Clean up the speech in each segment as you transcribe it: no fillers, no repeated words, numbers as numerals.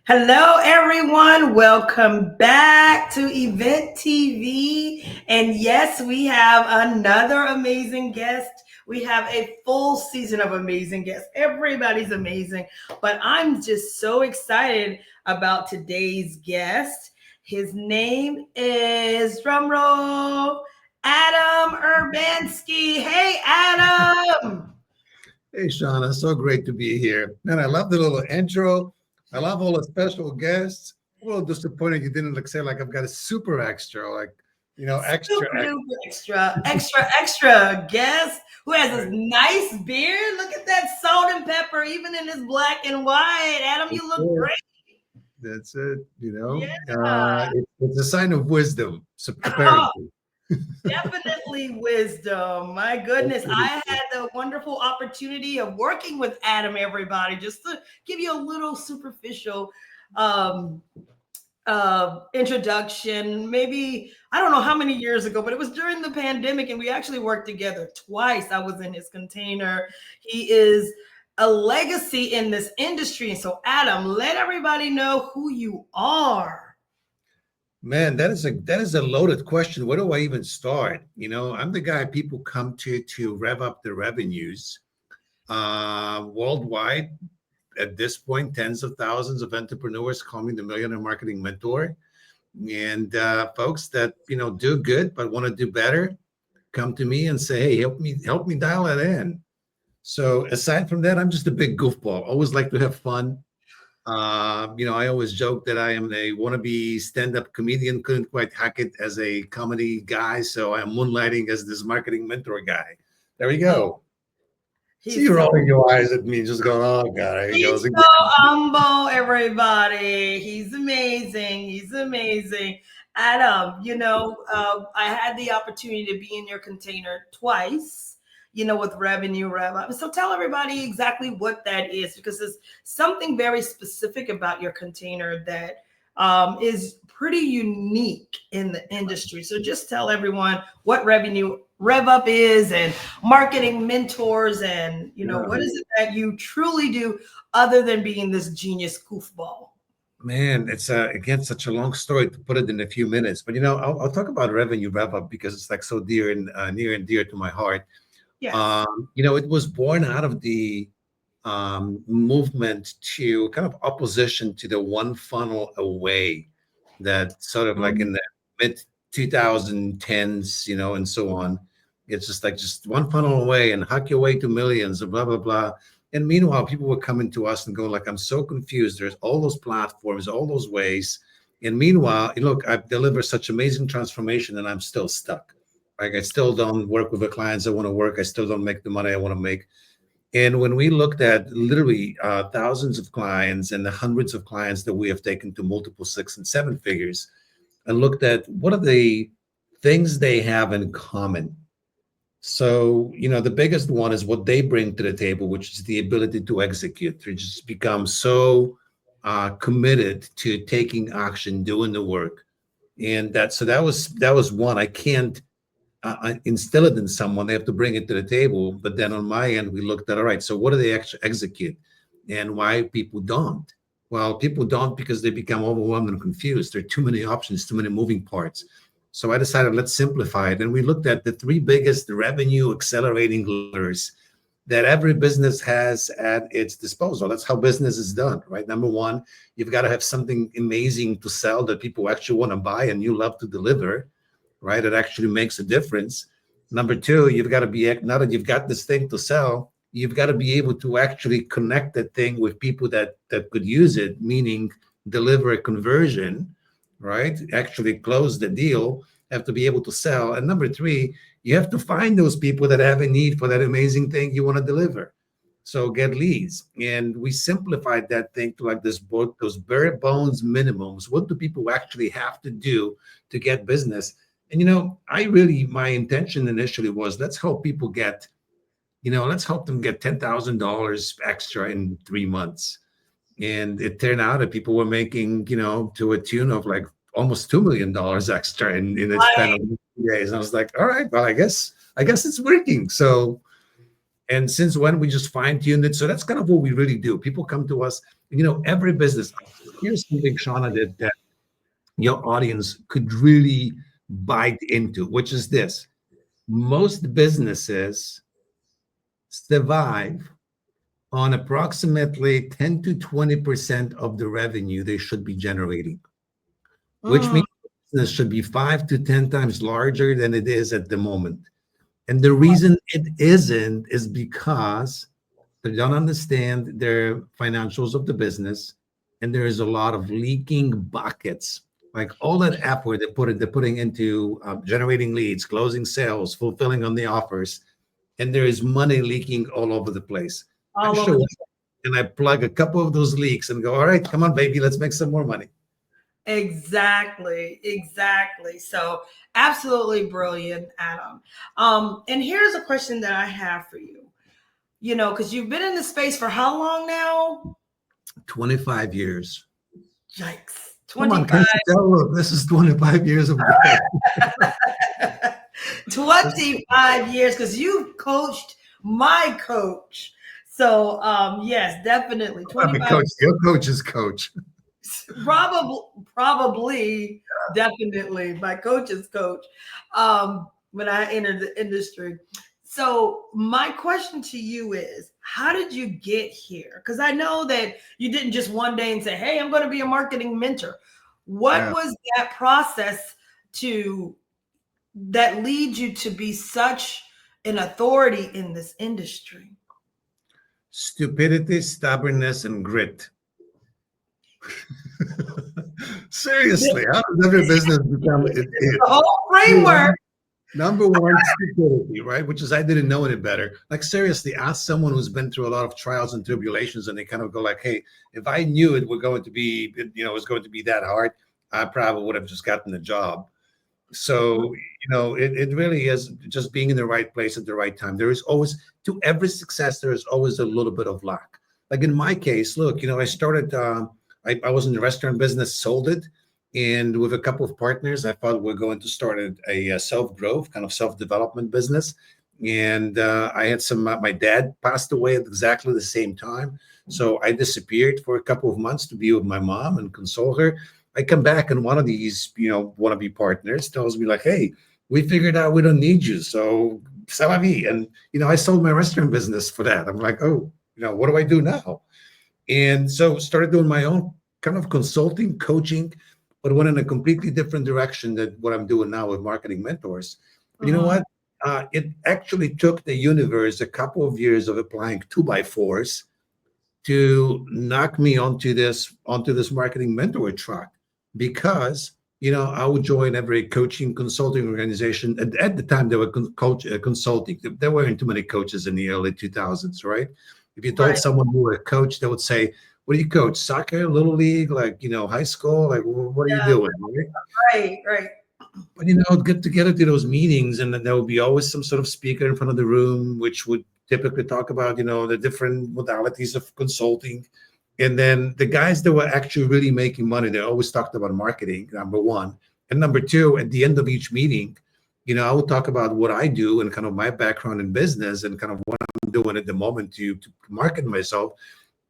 Hello, everyone. Welcome back to Event TV. And yes, we have another amazing guest. We have a full season of amazing guests. Everybody's amazing. But I'm just so excited about today's guest. His name is, drumroll, Adam Urbanski. Hey, Adam. Hey, Shanna, so great to be here. Man, I love the little intro. I love all the special guests. A little disappointed you didn't say like I've got a super extra, extra. Super duper extra guest who has this Right. nice beard. Look at that salt and pepper, even in this black and white. Adam, That's you look it. great. That's it. Yeah. It's a sign of wisdom, Oh, apparently. definitely wisdom. My goodness. I had the wonderful opportunity of working with Adam, everybody, just to give you a little superficial um introduction. Maybe I don't know how many years ago, but it was during the pandemic, and we actually worked together twice. I was in his container. He is a legacy in this industry. And so, Adam, let everybody know who you are. Man, that is a loaded question. Where do I even start? I'm the guy people come to rev up their revenues worldwide. At this point, tens of thousands of entrepreneurs call me the Millionaire Marketing Mentor. And folks that do good but want to do better come to me and say, "Hey, help me dial it in." So aside from that, I'm just a big goofball. Always like to have fun. I always joke that I am a wannabe stand-up comedian. Couldn't quite hack it as a comedy guy, so I'm moonlighting as this marketing mentor guy. There we Oh, go. See he's you so rolling your eyes at me, just going, "Oh God, there he he's goes so again." humble, everybody. He's amazing. He's amazing. Adam, I had the opportunity to be in your container twice, with Revenue Rev Up. So tell everybody exactly what that is, because there's something very specific about your container that is pretty unique in the industry. So just tell everyone what Revenue Rev Up is, and marketing mentors, and Yeah. what is it that you truly do other than being this genius goofball. Man, it's again such a long story to put it in a few minutes, but I'll talk about revenue rev up because it's like so dear and near and dear to my heart. Yes. It was born out of the movement to kind of opposition to the one funnel away that sort of like in the mid 2010s, and so on. It's just like just one funnel away and hack your way to millions and blah, blah, blah. And meanwhile, people were coming to us and going like, "I'm so confused. There's all those platforms, all those ways." And meanwhile, look, I've delivered such amazing transformation and I'm still stuck. Like I still don't work with the clients I want to work. I still don't make the money I want to make. And when we looked at literally thousands of clients and the hundreds of clients that we have taken to multiple six and seven figures, and looked at what are the things they have in common. So, the biggest one is what they bring to the table, which is the ability to execute, to just become so committed to taking action, doing the work. And that was one. I can't instill it in someone. They have to bring it to the table. But then on my end, we looked at, all right, so what do they actually execute and why people don't? Well, people don't because they become overwhelmed and confused. There are too many options, too many moving parts. So I decided, let's simplify it. And we looked at the three biggest revenue accelerating levers that every business has at its disposal. That's how business is done, right? Number one, you've got to have something amazing to sell that people actually want to buy and you love to deliver, right? It actually makes a difference. Number two, you've got to be, now that you've got this thing to sell, you've got to be able to actually connect that thing with people that could use it, meaning deliver a conversion, right? Actually close the deal, have to be able to sell. And number three, you have to find those people that have a need for that amazing thing you want to deliver. So get leads. And we simplified that thing to like this book, those bare bones minimums. What do people actually have to do to get business? And my intention initially was let's help them get $10,000 extra in 3 months. And it turned out that people were making, to a tune of like almost $2 million extra in a span Right. of 2 days. And I was like, all right, well, I guess it's working. So And since when we just fine tuned it. So that's kind of what we really do. People come to us, every business. Here's something Shauna did that your audience could really bite into, which is this. Most businesses survive on approximately 10 to 20% of the revenue they should be generating, which Mm, means business should be 5 to 10 times larger than it is at the moment. And the reason it isn't is because they don't understand their financials of the business, and there is a lot of leaking buckets. Like all that effort they're putting into generating leads, closing sales, fulfilling on the offers, and there is money leaking all over the place. I all over show the up and I plug a couple of those leaks and go, all right, come on, baby, let's make some more money. Exactly, exactly. So absolutely brilliant, Adam. And here's a question that I have for you. Because you've been in the space for how long now? 25 years. Yikes. Come on, 25. can't you tell? Look, this is 25 years of growth. 25 years, because you coached my coach. So yes, definitely My 25. coach, your coach's coach. Probably, probably, definitely my coach's coach. When I entered the industry. So my question to you is, how did you get here? Because I know that you didn't just one day and say, "Hey, I'm going to be a marketing mentor." What Yeah. was that process to that lead you to be such an authority in this industry? Stupidity, stubbornness, and grit. The Seriously, how does every business become it? whole framework. Number one, stupidity, right? Which is I didn't know any better. Like seriously, ask someone who's been through a lot of trials and tribulations, and they kind of go like, "Hey, if I knew it were going to be, it was going to be that hard, I probably would have just gotten the job." So, it really is just being in the right place at the right time. There is always, to every success, there is always a little bit of luck. Like in my case, look, I started, I was in the restaurant business, sold it. And with a couple of partners, I thought we're going to start a self-growth, kind of self-development business. And I had my dad passed away at exactly the same time. So I disappeared for a couple of months to be with my mom and console her. I come back and one of these, wannabe partners tells me like, "Hey, we figured out we don't need you. So c'est la vie." And, I sold my restaurant business for that. I'm like, "Oh, what do I do now?" And so started doing my own kind of consulting, coaching, but went in a completely different direction than what I'm doing now with marketing mentors. But you know Mhm. what? It actually took the universe a couple of years of applying 2x4s to knock me onto this marketing mentor track, because I would join every coaching consulting organization. At the time they were consulting. There weren't too many coaches in the early 2000s, right? If you told Right, someone you were a coach, they would say, "What do you coach? Soccer, little league, like high school, like what are you yeah, doing?" Right? right, right. But I'd get together to those meetings, and then there would be always some sort of speaker in front of the room, which would typically talk about, the different modalities of consulting. And then the guys that were actually really making money, they always talked about marketing, number one. And number two, at the end of each meeting, I would talk about what I do and kind of my background in business and kind of what I'm doing at the moment to market myself.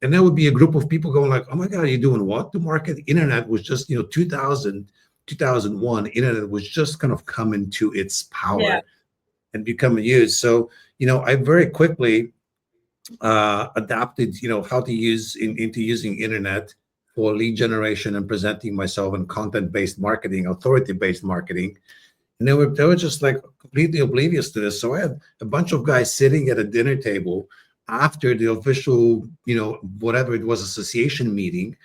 And there would be a group of people going like, "Oh my God, you're doing what to market?" Internet was just, 2000, 2001, internet was just kind of coming to its Yeah, power and becoming used. So, I very quickly adapted, how to into using internet for lead generation and presenting myself in content-based marketing, authority-based marketing. And they were just like completely oblivious to this. So I had a bunch of guys sitting at a dinner table after the official, whatever it was, association meeting.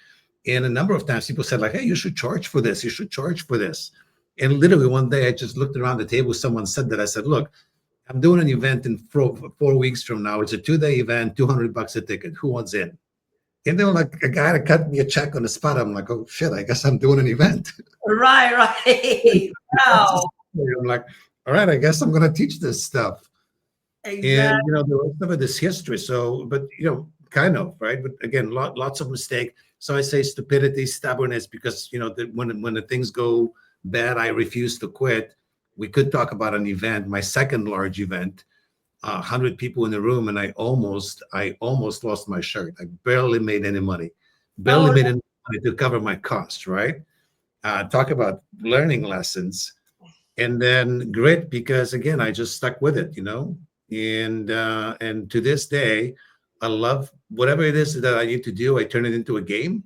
And a number of times people said, like, "Hey, you should charge for this. You should charge for this." And literally one day I just looked around the table. Someone said that. I said, "Look, I'm doing an event in 4 weeks from now. It's a 2-day event, $200 a ticket. Who wants in?" And they were like, a guy to cut me a check on the spot. I'm like, "Oh shit, I guess I'm doing an event." right, right. Wow, I'm like, "All right, I guess I'm going to teach this stuff." And exactly. the rest of it is history. So, but kind of right. But again, lots of mistake. So I say stupidity, stubbornness, because when the things go bad, I refuse to quit. We could talk about an event, my second large event. 100 people in the room, and I almost lost my shirt. I barely made any money, barely Oh, made any money to cover my costs, right? Talk about learning lessons. And then grit, because again, I just stuck with it, and to this day, I love whatever it is that I need to do. I turn it into a game,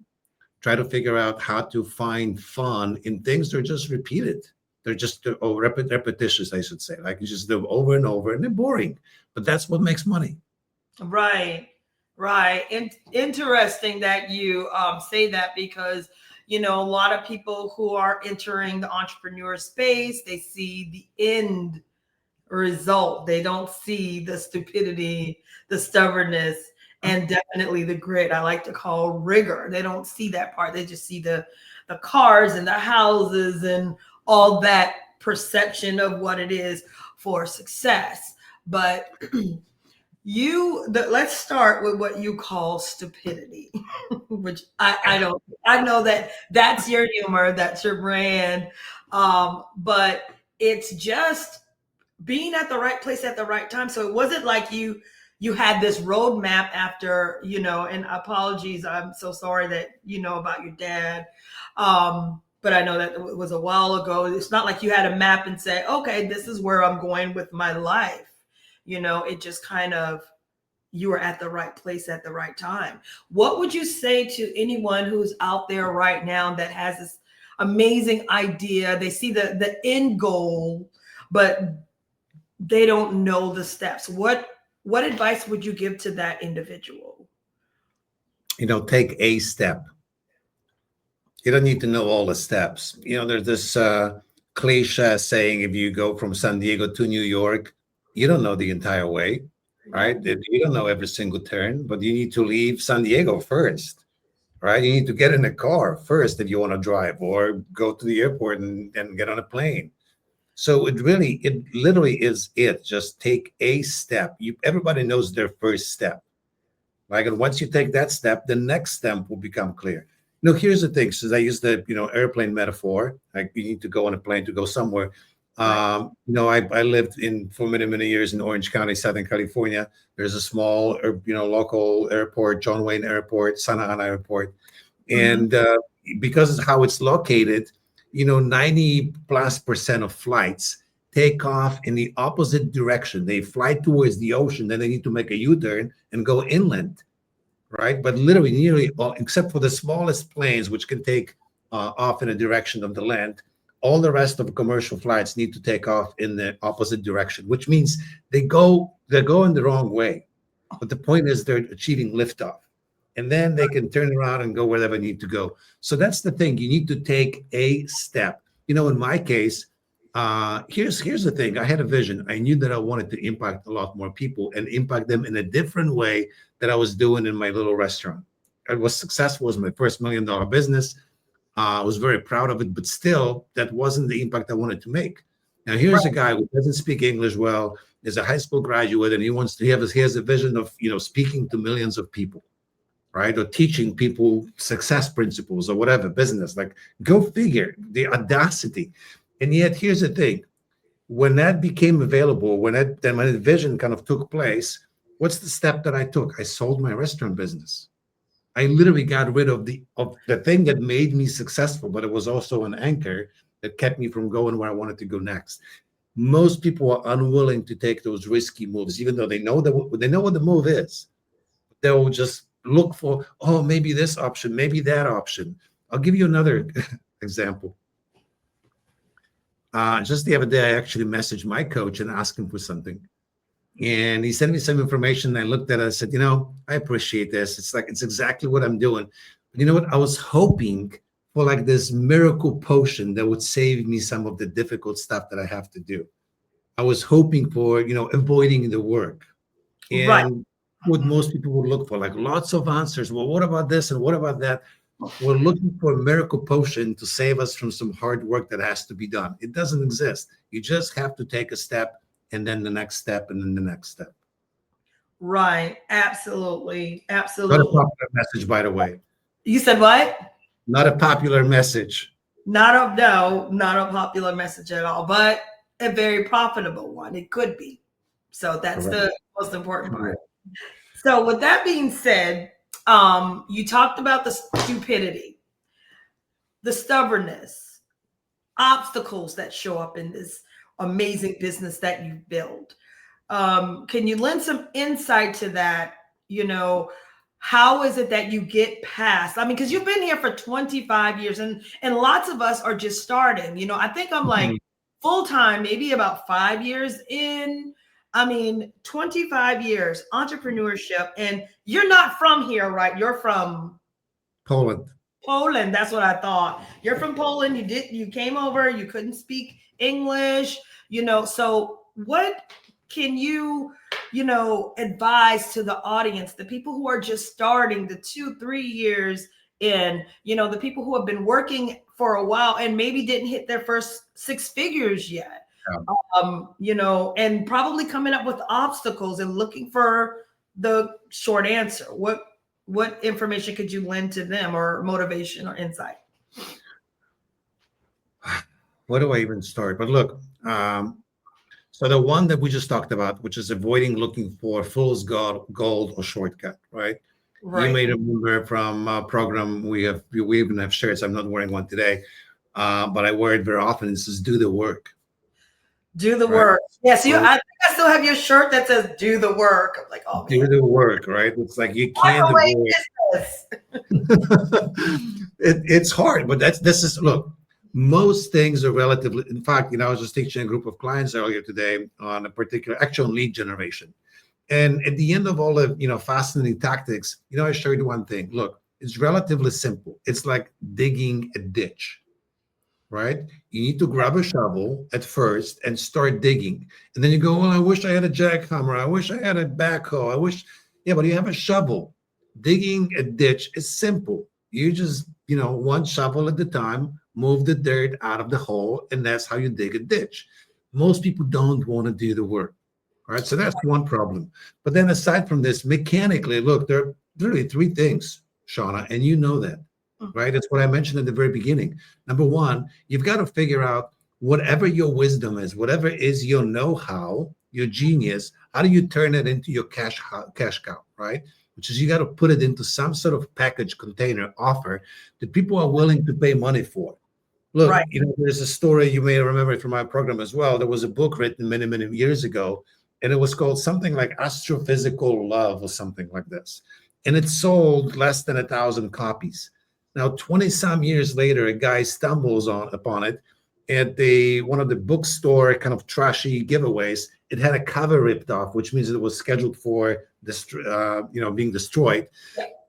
try to figure out how to find fun in things that are just repeated. They're just repetitious, I should say. Like you just do over and over, and they're boring. But that's what makes money. right, right. Interesting that you say that, because a lot of people who are entering the entrepreneur space, they see the end result. They don't see the stupidity, the stubbornness, and definitely the grit. I like to call rigor. They don't see that part. They just see the cars and the houses and all that perception of what it is for success. But let's start with what you call stupidity, which I don't. I know that that's your humor, that's your brand, but it's just being at the right place at the right time. So it wasn't like you had this roadmap after, and apologies, I'm so sorry that about your dad. But I know that it was a while ago. It's not like you had a map and say, okay, this is where I'm going with my life. It just kind of, you were at the right place at the right time. What would you say to anyone who's out there right now that has this amazing idea? They see the end goal, but they don't know the steps. What advice would you give to that individual? Take a step. You don't need to know all the steps. There's this cliche saying, if you go from San Diego to New York, you don't know the entire way, right? You don't know every single turn, but you need to leave San Diego first, right? You need to get in a car first if you want to drive, or go to the airport and get on a plane. So it literally is it. Just take a step. Everybody knows their first step. Like, and once you take that step, the next step will become clear. Here's the thing. Since I use the airplane metaphor, like you need to go on a plane to go somewhere. Right. I lived for many years in Orange County, Southern California. There's a small local airport, John Wayne Airport, Santa Ana Airport, Mhm. and because of how it's located, 90+% of flights take off in the opposite direction. They fly towards the ocean, then they need to make a U-turn and go inland, right? But literally, nearly all, except for the smallest planes, which can take off in a direction of the land, all the rest of commercial flights need to take off in the opposite direction, which means they're going the wrong way. But the point is they're achieving liftoff, and then they can turn around and go wherever they need to go. So that's the thing. You need to take a step. In my case, here's the thing. I had a vision. I knew that I wanted to impact a lot more people and impact them in a different way that I was doing in my little restaurant. It was successful. It was my first $1 million business. I was very proud of it, but still, that wasn't the impact I wanted to make. Now, here's a guy who doesn't speak English well, is a high school graduate, and he has a vision of speaking to millions of people, right? Or teaching people success principles or whatever, business. Like, go figure, the audacity. And yet, here's the thing. When that became available, then my vision kind of took place, what's the step that I took? I sold my restaurant business. I literally got rid of the thing that made me successful, but it was also an anchor that kept me from going where I wanted to go next. Most people are unwilling to take those risky moves, even though they know what the move is. They'll just look for, oh, maybe this option, maybe that option. I'll give you another example. Just the other day, I actually messaged my coach and asked him for something. And he sent me some information. And I looked at it. I said, I appreciate this. It's exactly what I'm doing. But you know what? I was hoping for like this miracle potion that would save me some of the difficult stuff that I have to do. I was hoping for, avoiding the work. Right. And what most people would look for, like lots of answers. Well, what about this? And what about that? We're looking for a miracle potion to save us from some hard work that has to be done. It doesn't exist. You just have to take a step, and then the next step, and then the next step. Right. Absolutely. Not a Absolutely. popular message, by the way. You said what? Not a popular message. Not a popular message at all, but a very profitable one. It could be. So that's Correct. the most important part. So with that being said, you talked about the stupidity, the stubbornness, obstacles that show up in this amazing business that you build. Can you lend some insight to that? You know, how is it that you get past? I mean, because you've been here for 25 years, and lots of us are just starting. You know, I think I'm like Mhm. full time, maybe about 5 years in. I mean, 25 years entrepreneurship, and you're not from here, right? You're from Poland. Poland. That's what I thought. You're from Poland. You came over, you couldn't speak English, you know. So what can you, advise to the audience, the people who are just starting, the 2, 3 years in, the people who have been working for a while and maybe didn't hit their first 6 figures yet. Yeah. And probably coming up with obstacles and looking for the short answer. What information could you lend to them, or motivation or insight? Where do I even start? But look, so the one that we just talked about, which is avoiding looking for fool's gold or shortcut, right? You Right. may remember from a program we even have shirts. I'm not wearing one today, but I wear it very often. It says "Do the work," Do the right? work. Yes, So I think I still have your shirt that says "Do the work." I'm like, oh man, do the work, right? It's like you what can't a way avoid. is this? It's hard, but this is look. Most things are relatively. In fact, I was just teaching a group of clients earlier today on a particular actual lead generation. And at the end of all the fascinating tactics, I showed you one thing. Look, it's relatively simple. It's like digging a ditch, right? You need to grab a shovel at first and start digging. And then you go, well, I wish I had a jackhammer. I wish I had a backhoe. I wish, yeah, but you have a shovel. Digging a ditch is simple. You just, one shovel at a time, move the dirt out of the hole, and that's how you dig a ditch. Most people don't want to do the work. All right. So that's one problem. But then aside from this, mechanically, look, there are really three things, Shauna, and you know that, right? That's what I mentioned at the very beginning. Number one, you've got to figure out whatever your wisdom is, whatever is your know-how, your genius, how do you turn it into your cash cow, right? Which is you got to put it into some sort of package, container, offer that people are willing to pay money for. Look, Right. there's a story you may remember it from my program as well. There was a book written many, many years ago, and it was called something like Astrophysical Love or something like this. And it sold less than 1,000 copies. Now, 20 some years later, a guy stumbles upon it at one of the bookstore kind of trashy giveaways. It had a cover ripped off, which means it was scheduled for being destroyed.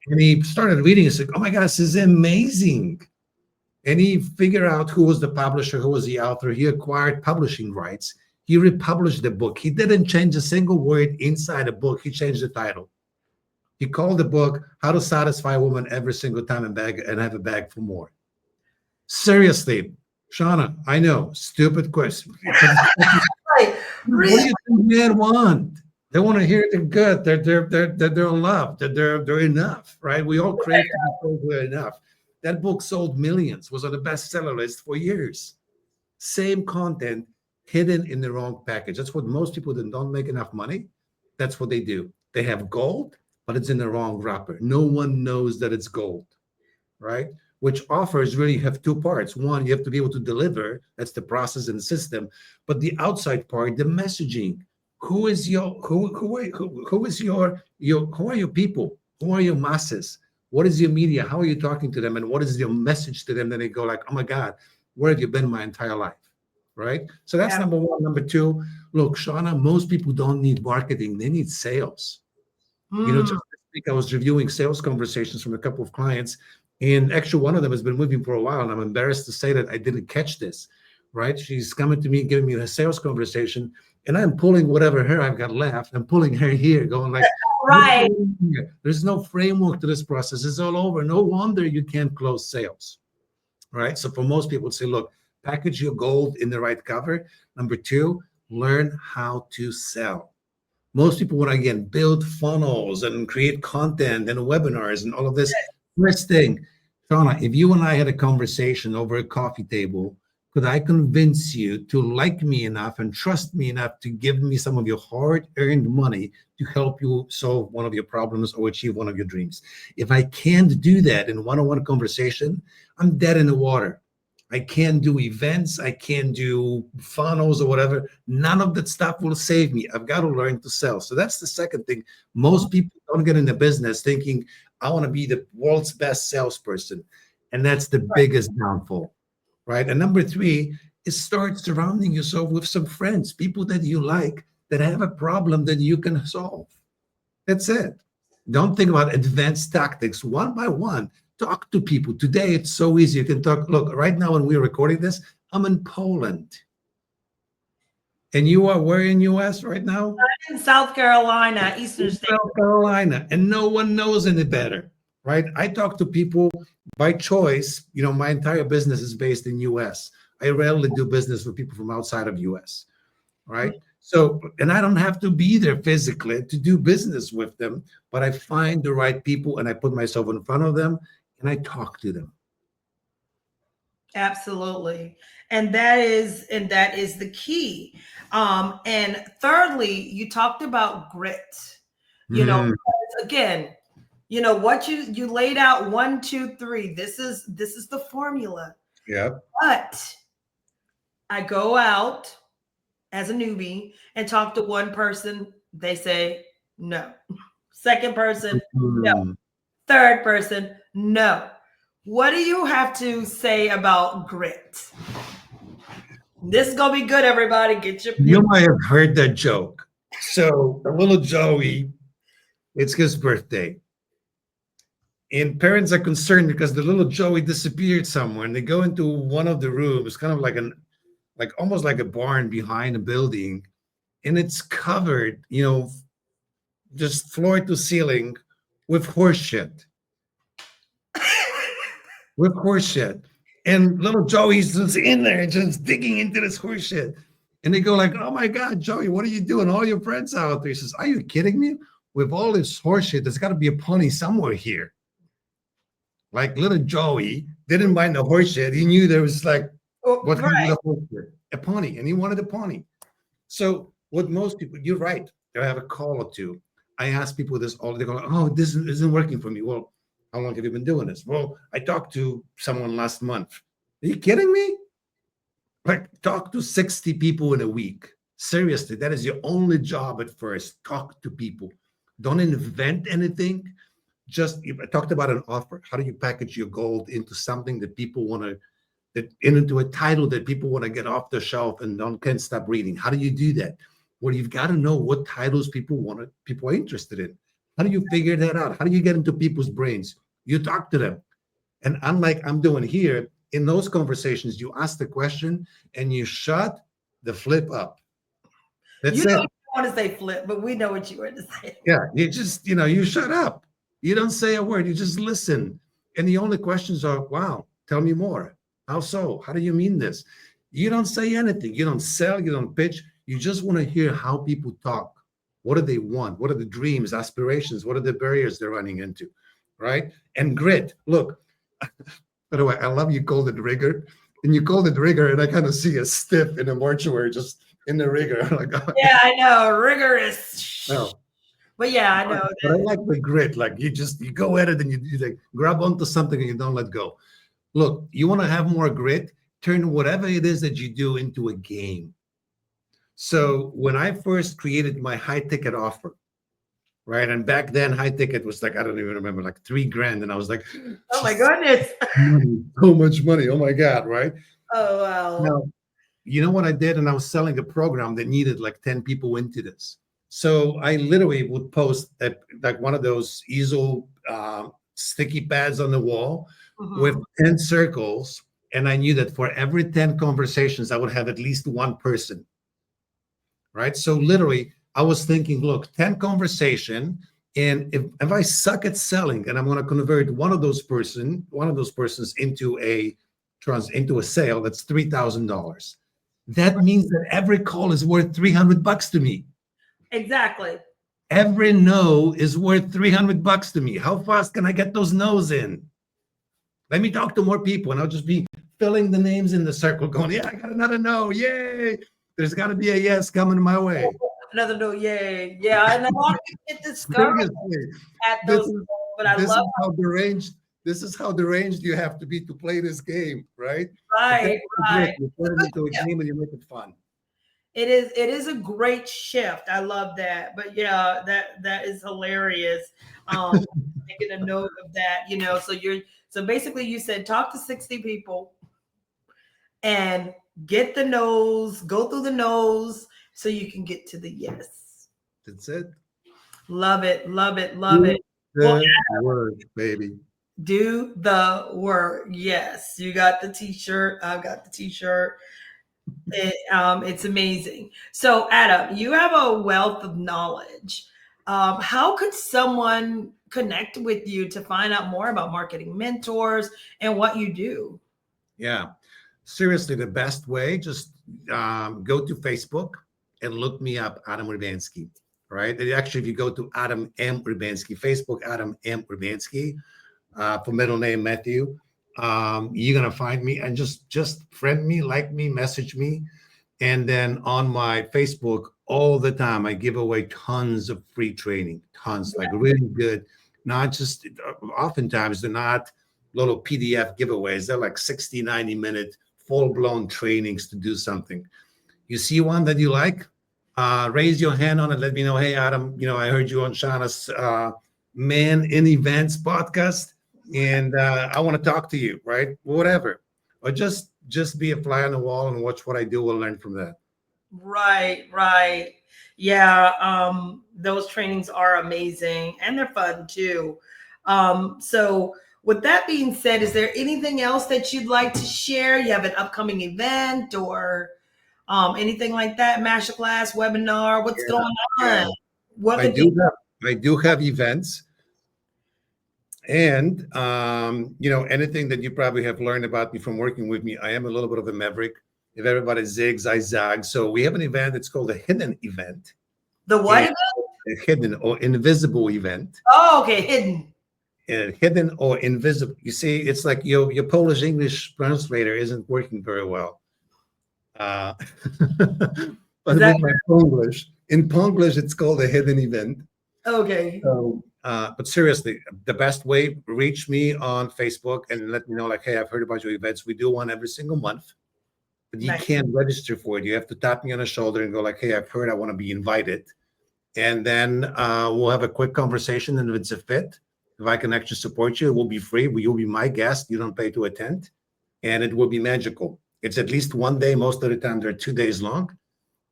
And he started reading and said, "Oh my God, this is amazing." And he figured out who was the publisher, who was the author. He acquired publishing rights. He republished the book. He didn't change a single word inside the book. He changed the title. He called the book "How to Satisfy a Woman Every Single Time and Have a Bag for More." Seriously, Shauna, I know, stupid question. Right. What Really? do you think men want? They want to hear they're good, they're loved, that they're enough, right? We all crave to be told we're enough. That book sold millions, was on the bestseller list for years. Same content hidden in the wrong package. That's what most people that don't make enough money, that's what they do. They have gold, but it's in the wrong wrapper. No one knows that it's gold, right? Which offers really have two parts. One, you have to be able to deliver. That's the process and system. But the outside part, the messaging. Who is your who is your who are your people? Who are your masses? What is your media? How are you talking to them? And what is your message to them? Then they go like, oh my God, where have you been my entire life? Right. So that's Yeah. number one. Number two, look, Shauna, most people don't need marketing, they need sales. Just Mm, this week I was reviewing sales conversations from a couple of clients, and actually one of them has been with me for a while, and I'm embarrassed to say that I didn't catch this. Right? She's coming to me, giving me a sales conversation, and I'm pulling whatever hair I've got left. I'm pulling her here, going like, "What are right. you doing here?" There's no framework to this process. It's all over. No wonder you can't close sales. Right? So for most people, say, look, package your gold in the right cover. Number two, learn how to sell. Most people want to again build funnels and create content and webinars and all of this. First thing, Shauna, if you and I had a conversation over a coffee table, could I convince you to like me enough and trust me enough to give me some of your hard-earned money to help you solve one of your problems or achieve one of your dreams? If I can't do that in one-on-one conversation, I'm dead in the water. I can't do events. I can't do funnels or whatever. None of that stuff will save me. I've got to learn to sell. So that's the second thing. Most people don't get into business thinking, I want to be the world's best salesperson. And that's the biggest downfall, right? And number three is start surrounding yourself with some friends, people that you like, that have a problem that you can solve. That's it. Don't think about advanced tactics. One by one, talk to people. Today, it's so easy. You can talk. Look, right now when we're recording this, I'm in Poland. And you are where in US right now? I'm in South Carolina, Eastern State. South Carolina. And no one knows any better, right? I talk to people by choice. You know, my entire business is based in US. I rarely do business with people from outside of US, right? So, and I don't have to be there physically to do business with them, but I find the right people and I put myself in front of them and I talk to them. Absolutely. And that is the key. And thirdly, you talked about grit. You know, again, you know what you laid out 1, 2, 3. This is the formula. Yeah. But I go out as a newbie and talk to one person, they say no. Second person, no. Third person, no. What do you have to say about grit? This is gonna be good, everybody. Get your. You might have heard that joke. So the little Joey, it's his birthday. And parents are concerned because the little Joey disappeared somewhere, and they go into one of the rooms, kind of like almost like a barn behind a building, and it's covered, you know, just floor to ceiling with horse shit. With horse shit. And little Joey's just in there, just digging into this horse shit. And they go like, oh my God, Joey, what are you doing? All your friends out there. He says, are you kidding me? With all this horse shit, there's got to be a pony somewhere here. Like little Joey didn't mind the horse shit. He knew there was like, what kind of horse shit? A pony. And he wanted a pony. So what most people, you're right. I have a call or two. I ask people this all, they go, oh, this isn't working for me. Well, how long have you been doing this? Well, I talked to someone last month. Are you kidding me? Like, talk to 60 people in a week. Seriously, that is your only job at first. Talk to people. Don't invent anything. Just, I talked about an offer. How do you package your gold into something that people want to, into a title that people want to get off the shelf and can't stop reading? How do you do that? Well, you've got to know what titles people are interested in. How do you figure that out? How do you get into people's brains? You talk to them. And unlike I'm doing here, in those conversations, you ask the question and you shut the flip up. That's it. You don't want to say flip, but we know what you want to say. Yeah, you just, you shut up. You don't say a word. You just listen. And the only questions are, wow, tell me more. How so? How do you mean this? You don't say anything. You don't sell. You don't pitch. You just want to hear how people talk. What do they want? What are the dreams, aspirations? What are the barriers they're running into, right? And grit. Look, by the way, I love you called it rigor. And you called it rigor, and I kind of see a stiff in a mortuary just in the rigor. Like, oh, yeah, I know. Rigorous. No. But yeah, I know. But I like the grit. Like you go at it and you like grab onto something and you don't let go. Look, you want to have more grit, turn whatever it is that you do into a game. So when I first created my high ticket offer, right? And back then high ticket was like, I don't even remember, like $3,000. And I was like, oh my goodness. So much money. Oh my God. Right. Oh, wow. Now, you know what I did? And I was selling a program that needed like 10 people into this. So I literally would post like one of those easel sticky pads on the wall with 10 circles. And I knew that for every 10 conversations, I would have at least one person. Right. So literally, I was thinking, look, 10 conversation. And if I suck at selling and I'm going to convert one of those persons into a sale, that's $3,000. That means that every call is worth $300 to me. Exactly. Every no is worth $300 to me. How fast can I get those no's in? Let me talk to more people and I'll just be filling the names in the circle, going, yeah, I got another no. Yay. There's got to be a yes coming my way. Another no, yay. Yeah, and a lot of people get discouraged Seriously. at This those, is but I this love is how deranged you have to be to play this game, right? But that's right, the right. trick. You turn it into a game and you make it fun. It is a great shift. I love that. But yeah, that is hilarious. Making a note of that, so basically you said talk to 60 people and get the no's, go through the no's so you can get to the yes. That's it. Love it, love it, love it. Do Well, the work, baby. do the work. Yes, you got the t-shirt. I've got the t-shirt. It's amazing. So, Adam, you have a wealth of knowledge. How could someone connect with you to find out more about marketing mentors and what you do? Yeah. Seriously, the best way, just go to Facebook and look me up, Adam Urbanski. Right. And actually, if you go to Adam M. Urbanski, Facebook, Adam M. Urbanski, for middle name Matthew, you're gonna find me and just friend me, like me, message me. And then on my Facebook, all the time, I give away tons of free training, tons, like really good. Not just, oftentimes, they're not little PDF giveaways. They're like 60, 90-minute full blown trainings to do something. You see one that you like, raise your hand on it. Let me know, hey, Adam, I heard you on Shanna's Man in Events podcast, and I want to talk to you, right? Whatever. Or just be a fly on the wall and watch what I do. We'll learn from that. Right, right. Yeah, those trainings are amazing and they're fun too. So with that being said, is there anything else that you'd like to share? You have an upcoming event or anything like that? Masterclass, webinar, what's Yeah, going yeah. on? What I could do be have I do have events. And anything that you probably have learned about me from working with me, I am a little bit of a maverick. If everybody zigs, I zag. So we have an event. It's called a hidden event, the what and event? a hidden or invisible event. Oh, okay, hidden. Hidden or invisible. You see, it's like your Polish English translator isn't working very well. Uh, Is but that with my Ponglish, in Ponglish, it's called a hidden event. okay? So, but seriously, the best way, reach me on Facebook and let me know, like, hey, I've heard about your events. We do one every single month, but you Nice. can't register for it. You have to tap me on the shoulder and go, like, hey, I've heard, I want to be invited. And then we'll have a quick conversation. And if it's a fit, if I can actually support you, it will be free. You'll be my guest. You don't pay to attend. And it will be magical. It's at least one day. Most of the time, they're 2 days long.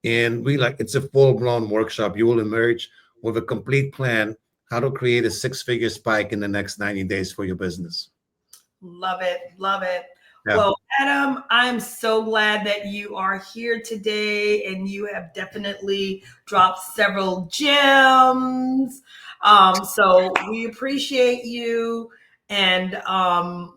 And it's a full-blown workshop. You will emerge with a complete plan how to create a six-figure spike in the next 90 days for your business. Love it. Love it. Yeah. Well, Adam, I'm so glad that you are here today and you have definitely dropped several gems. So we appreciate you. And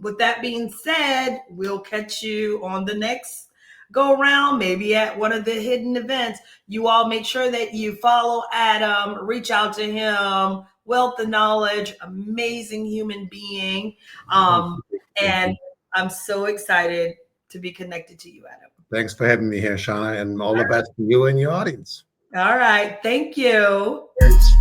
with that being said, we'll catch you on the next go around, maybe at one of the hidden events. You all make sure that you follow Adam, reach out to him, wealth of knowledge, amazing human being. Um, and I'm so excited to be connected to you, Adam. Thanks for having me here, Shanna, and all the best to you and your audience. All right. Thank you. Thanks.